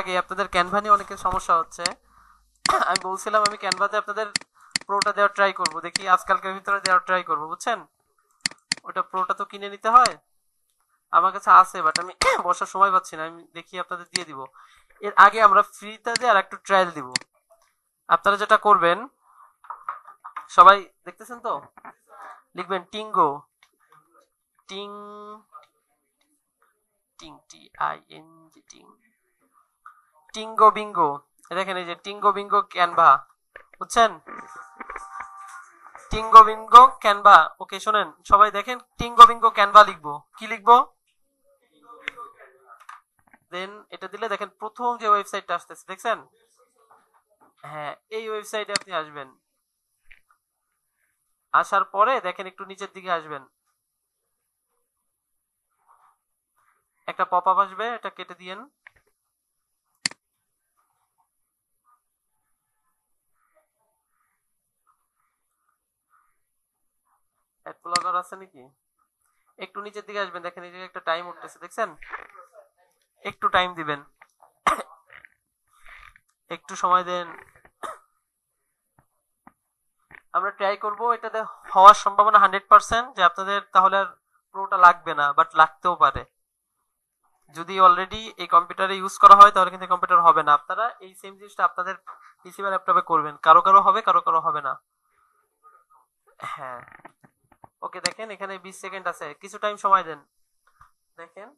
আগে আপনাদের ক্যানভা নিয়ে অনেকের সমস্যা হচ্ছে। আমি বলছিলাম আমি ক্যানভাতে আপনাদের প্রোটা দেওয়ার ট্রাই করব, দেখি আজকালকার ভিতরে দেওয়ার ট্রাই করব, বুঝছেন? ওটা প্রোটা তো কিনে নিতে হয়, আমার কাছে আছে, বাট আমি বসার সময় পাচ্ছি না। আমি দেখি আপনাদের দিয়ে দিব। এর আগে আমরা ফ্রিতে দিয়ে আর একটু ট্রায়াল দিব। আপনারা যেটা করবেন, সবাই দেখতেছেন তো, লিখবেন টিঙ্গো, টিং টিং টি আই এন জি, টিং, টিঙ্গো বিঙ্গো। দেখেন এই যে টিঙ্গো বিঙ্গো ক্যানভা, বুঝছেন? টিঙ্গো বিঙ্গো ক্যানভা। ওকে শোনেন সবাই, দেখেন টিঙ্গো বিঙ্গো ক্যানভা লিখবো, কি লিখবো? দেন এটা দিলে দেখেন প্রথম যে ওয়েবসাইটটা আসতেছে, দেখছেন? হ্যাঁ, এই ওয়েবসাইটে আপনি আসবেন। আসার পরে দেখেন একটু নিচের দিকে আসবেন, একটা পপ আপ আসবে, এটা কেটে দিয়েন। অ্যাড ব্লগার আছে নাকি? একটু নিচের দিকে আসবেন, দেখেন এই যে একটা টাইম উঠতেছে, দেখছেন? একটু টাইম দিবেন, একটু সময় দেন। আমরা ট্রাই করব এটাতে হওয়ার সম্ভাবনা 100% যে আপনাদের তাহলে আর প্রোটা লাগবে না, বাট লাগতেও পারে। যদি অলরেডি এই কম্পিউটারে ইউজ করা হয় তাহলে কিন্তু কম্পিউটার হবে না। আপনারা এই সেম জিনিসটা আপনাদের পিসি বা ল্যাপটপে করবেন, কারো কারো হবে, কারো কারো হবে না। হ্যাঁ, ওকে দেখেন এখানে 20 সেকেন্ড আছে, কিছু টাইম সময় দেন, দেখেন।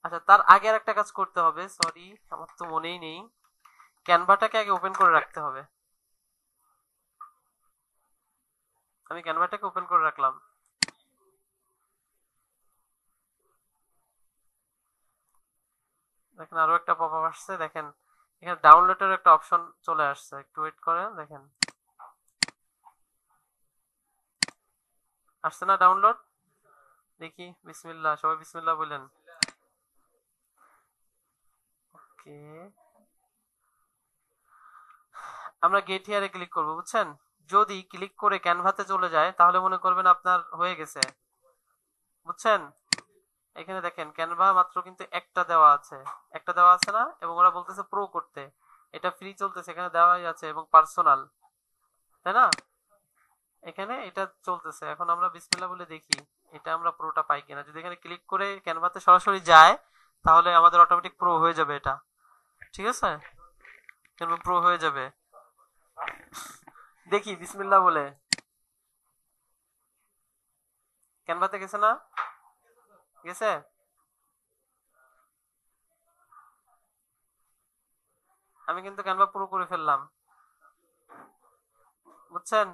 আচ্ছা, তার আগে আর একটা কাজ করতে হবে, সরি আমার তো মনেই নেই। ক্যানভাটাকে আগে ওপেন করে রাখতে হবে। আমি ক্যানভাটাকে ওপেন করে রাখলাম। দেখেন আরো একটা পপআপ আসছে, দেখেন এখানে ডাউনলোডের একটা অপশন চলে আসছে, একটু ওয়েট করেন, দেখেন আসছে না ডাউনলোড? দেখি, বিসমিল্লাহ, সবাই বিসমিল্লাহ বলেন। ওকে, আমরা গেট হিয়ারে ক্লিক করব, বুঝছেন? যদি ক্লিক করে ক্যানভাতে চলে যায় তাহলে মনে করবেন আপনার হয়ে গেছে, বুঝছেন? এখানে দেখেন ক্যানভা মাত্র কিন্তু একটা দেওয়া আছে, একটা দেওয়া আছে না, এবং ওরা বলতেছে প্রো করতে, এটা ফ্রি চলতেছে, এখানে দেওয়াই আছে, এবং পার্সোনাল, তাই না? এখানে এটা চলতেছে। এখন আমরা বিসমিল্লাহ বলে দেখি এটা আমরা প্রোটা পাই কিনা। যদি এখানে ক্লিক করে ক্যানভাতে সরাসরি যায় তাহলে আমাদের অটোমেটিক প্রো হয়ে যাবে এটা, ঠিক আছে? ক্যানভা প্রো হয়ে যাবে। দেখি বিসমিল্লাহ বলে, ক্যানভাতে গেছে না? গেছে? আমি কিন্তু ক্যানভা প্রো করে ফেললাম, বুঝছেন?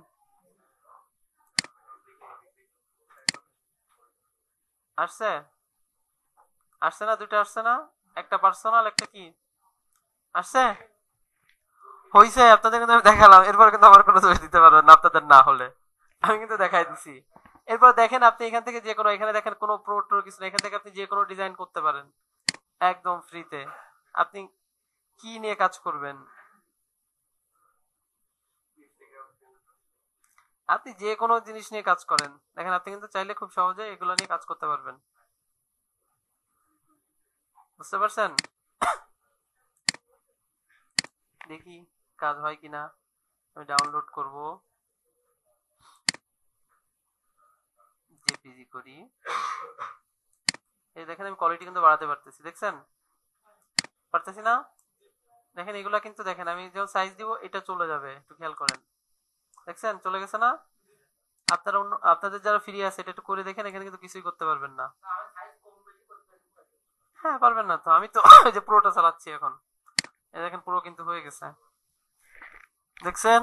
আসছে? আসছে না? দুটো আসছে না? একটা পার্সোনাল, একটা কি আসছে? হইছে, আপনাদের কিন্তু আমি দেখালাম, এরপর কিন্তু আমার কোনো দোষ দিতে পারবেন না আপনাদের না হলে, আমি কিন্তু দেখাই দিছি। এরপর দেখেন আপনি এখান থেকে যে কোনো, এখানে দেখেন কোনো প্রো টো কিছু না, এখান থেকে আপনি যে কোনো ডিজাইন করতে পারেন একদম ফ্রিতে। আপনি কি নিয়ে কাজ করবেন? আপনি যে কোনো জিনিস নিয়ে কাজ করেন, দেখেন আপনি কিন্তু চাইলে খুব সহজে এগুলো নিয়ে কাজ করতে পারবেন, বুঝতে পারছেন? দেখি কাজ হয় কিনা, আমি ডাউনলোড করব, জেপিজি করি। এই দেখেন আমি কোয়ালিটি কিন্তু বাড়াতে পারতেছি, দেখছেন? পারতেছি না? দেখেন এগুলা কিন্তু, দেখেন আমি যখন সাইজ দিব এটা চলে যাবে, একটু খেয়াল করেন, দেখছেন চলে গেছে না? আপনারা অন্য, আপনাদের যারা ফ্রি আছে এটা একটু করে দেখেন, এখানে কিন্তু কিছুই করতে পারবেন না। হ্যাঁ, পারবেন না তো, আমি তো ওই যে প্রোটা চালাচ্ছি এখন, এই দেখেন প্রো কিন্তু হয়ে গেছে, দেখছেন?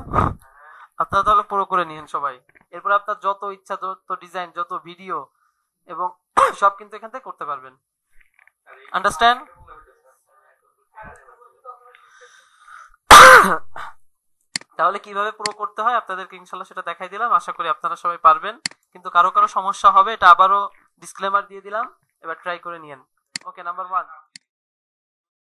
আপনারা তাহলে প্রো করে নিন সবাই। এরপর আপনার যত ইচ্ছা, যত ডিজাইন, যত ভিডিও এবং সব কিন্তু এখান থেকে করতে পারবেন, আন্ডারস্ট্যান্ড? তাহলে কিভাবে প্রো করতে হয় আপনাদেরকে ইনশাল্লাহ সেটা দেখাই দিলাম, আশা করি আপনারা সবাই পারবেন। কিন্তু কারো কারো সমস্যা হবে, এটা আবারও ডিসক্লেমার দিয়ে দিলাম, এবার ট্রাই করে নিয়েন। ওকে, নাম্বার 1।